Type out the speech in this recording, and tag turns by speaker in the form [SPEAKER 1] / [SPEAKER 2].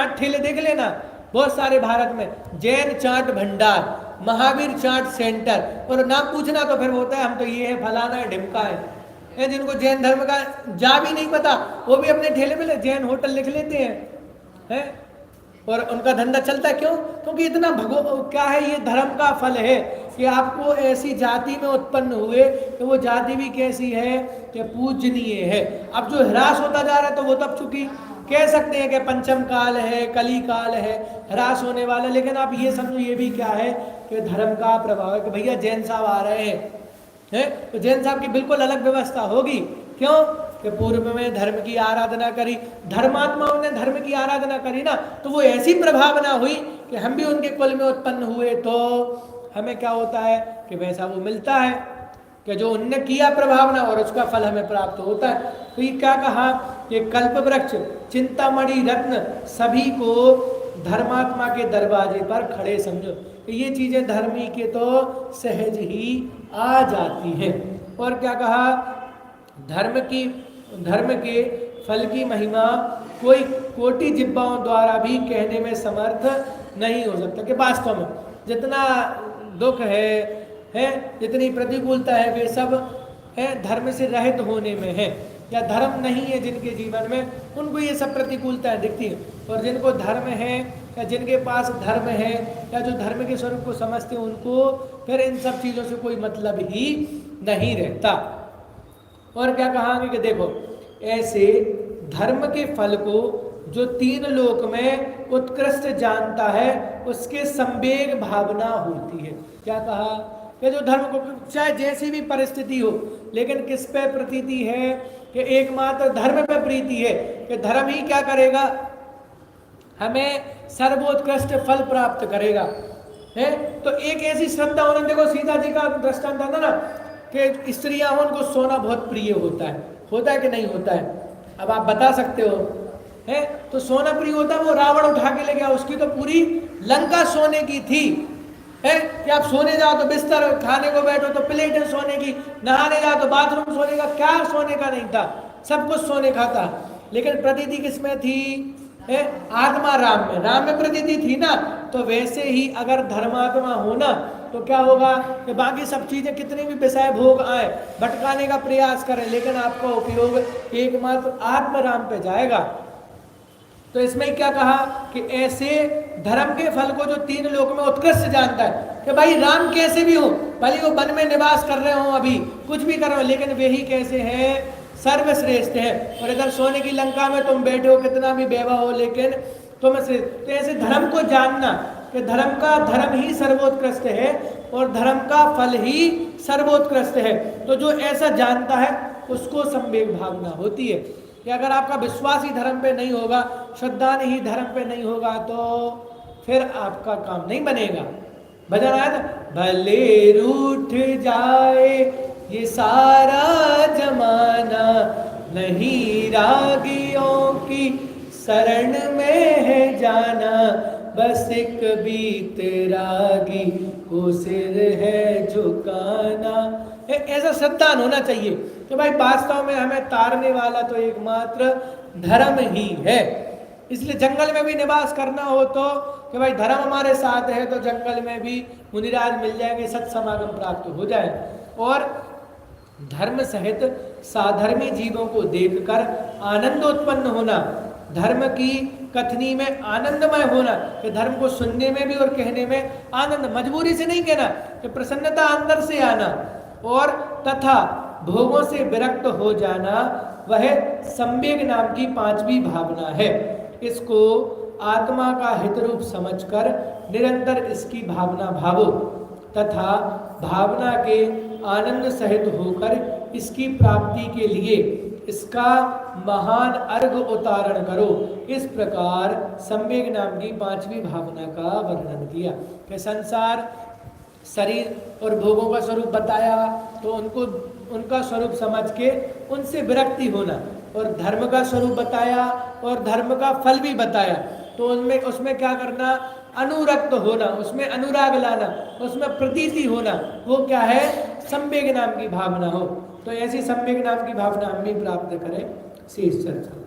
[SPEAKER 1] चाट ठेले देख लेना बहुत सारे भारत में, जैन चाट भंडार, महावीर चाट सेंटर, और नाम पूछना तो फिर होता है हम तो ये है, फलाना है, ढिमका है। जिनको जैन धर्म का जा भी नहीं पता वो भी अपने ठेले पे जैन होटल लिख लेते हैं, और उनका धंधा चलता है। क्यों? क्योंकि इतना क्या है, ये धर्म का फल है कि आपको ऐसी जाति में उत्पन्न हुए कि वो जाति भी कैसी है कि पूजनीय है। अब जो ह्रास होता जा रहा है तो वो तब चूंकि कह सकते हैं कि पंचम काल है, कली काल है, ह्रास होने वाला, लेकिन आप ये समझो ये भी क्या है कि धर्म का प्रभाव है कि भैया जैन साहब आ रहे हैं, तो जैन साहब की बिल्कुल अलग व्यवस्था होगी। क्यों? कि पूर्व में धर्म की आराधना करी, धर्मात्माओं ने धर्म की आराधना करी ना, तो वो ऐसी प्रभावना हुई कि हम भी उनके कुल में उत्पन्न हुए, तो हमें क्या होता है कि वैसा वो मिलता है कि जो उनने किया प्रभावना, और उसका फल हमें प्राप्त होता है। तो ये क्या कहा कि कल्प वृक्ष, चिंतामणि, रत्न सभी को धर्मात्मा के दरवाजे पर खड़े समझो। तो ये चीजें धर्मी के तो सहज ही आ जाती हैं। और क्या कहा, धर्म के फल की महिमा कोई कोटि जिब्बाओं द्वारा भी कहने में समर्थ नहीं हो सकता। कि वास्तव में जितना दुख है जितनी प्रतिकूलता है, वे सब है धर्म से रहित होने में है, या धर्म नहीं है जिनके जीवन में, उनको ये सब प्रतिकूलताएं दिखती हैं। और जिनको धर्म है या जिनके पास धर्म है या जो धर्म के स्वरूप को समझते हैं, उनको फिर इन सब चीज़ों से कोई मतलब ही नहीं रहता। और क्या कहांगे कि देखो, ऐसे धर्म के फल को जो तीन लोक में उत्कृष्ट जानता है, उसके संवेग भावना होती है। क्या कहा कि जो धर्म को चाहे जैसी भी परिस्थिति हो, लेकिन किस पे प्रतीति है कि एकमात्र धर्म पे प्रीति है कि धर्म ही क्या करेगा, हमें सर्वोत्कृष्ट फल प्राप्त करेगा। है तो एक ऐसी श्रद्धा होना, देखो सीता जी का दृष्टांत था ना कि स्त्रियां उनको सोना बहुत प्रिय होता है कि नहीं होता है? अब आप बता सकते हो, है तो सोना प्रिय होता है। वो रावण उठा के ले गया, उसकी तो पूरी लंका सोने की थी, है कि आप सोने जाओ तो बिस्तर, खाने को बैठो तो प्लेट सोने की, नहाने जाओ तो बाथरूम सोने का, क्या सोने का नहीं था, सब कुछ सोने का था। लेकिन प्रतीति किसमें थी? है आत्मा राम में प्रतीति थी ना। तो वैसे ही अगर धर्मात्मा होना तो क्या होगा कि बाकी सब चीजें कितनी भी विषय भोग आए, भटकाने का प्रयास करें, लेकिन आपका उपयोग एकमात्र आत्मा राम पे जाएगा। तो इसमें क्या कहा कि ऐसे धर्म के फल को जो तीन लोक में उत्कृष्ट जानता है कि भाई राम कैसे भी हो, भले वो वन में निवास कर रहे हो, अभी कुछ भी कर रहे हो, लेकिन वे ही कैसे हैं, सर्वश्रेष्ठ है। और इधर सोने की लंका में तुम बैठे हो, कितना भी वैभव हो, लेकिन तुम श्रेष्ठ। तो ऐसे धर्म को जानना कि धर्म ही सर्वोत्कृष्ट है और धर्म का फल ही सर्वोत्कृष्ट है। तो जो ऐसा जानता है उसको संवेग भावना होती है कि अगर आपका विश्वास ही धर्म पे नहीं होगा, श्रद्धा ही धर्म पे नहीं होगा, तो फिर आपका काम नहीं बनेगा। भजन आया था, भले रूठ जाए ये सारा जमाना, नहीं रागियों की शरण में है जाना, बस एक बीत रागी को सिर है झुकाना। ऐसा श्रद्धान होना चाहिए कि भाई वास्तव में हमें तारने वाला तो एकमात्र धर्म ही है। इसलिए जंगल में भी निवास करना हो तो कि भाई धर्म हमारे साथ है, तो जंगल में भी मुनिराज मिल जाएंगे, सत्समागम प्राप्त हो जाए। और धर्म सहित साधर्मी जीवों को देखकर आनंद उत्पन्न होना, धर्म की कथनी में आनंदमय होना, कि धर्म को सुनने में भी और कहने में आनंद, मजबूरी से नहीं कहना, कि प्रसन्नता अंदर से आना, और तथा भोगों से विरक्त हो जाना, वह संवेग नाम की पांचवी भावना है। इसको आत्मा का हित रूप समझकर निरंतर इसकी भावना भावो तथा भावना के आनंद सहित होकर इसकी प्राप्ति के लिए इसका महान अर्घ उतारण करो। इस प्रकार संवेग नाम की पांचवी भावना का वर्णन किया कि संसार शरीर और भोगों का स्वरूप बताया, तो उनका स्वरूप समझ के उनसे विरक्ति होना, और धर्म का स्वरूप बताया और धर्म का फल भी बताया, तो उसमें क्या करना, अनुरक्त होना, उसमें अनुराग लाना, उसमें प्रतीति होना, वो क्या है, संवेग नाम की भावना हो। तो ऐसी संवेग नाम की भावना हम भी प्राप्त करें। शेष चर्चा।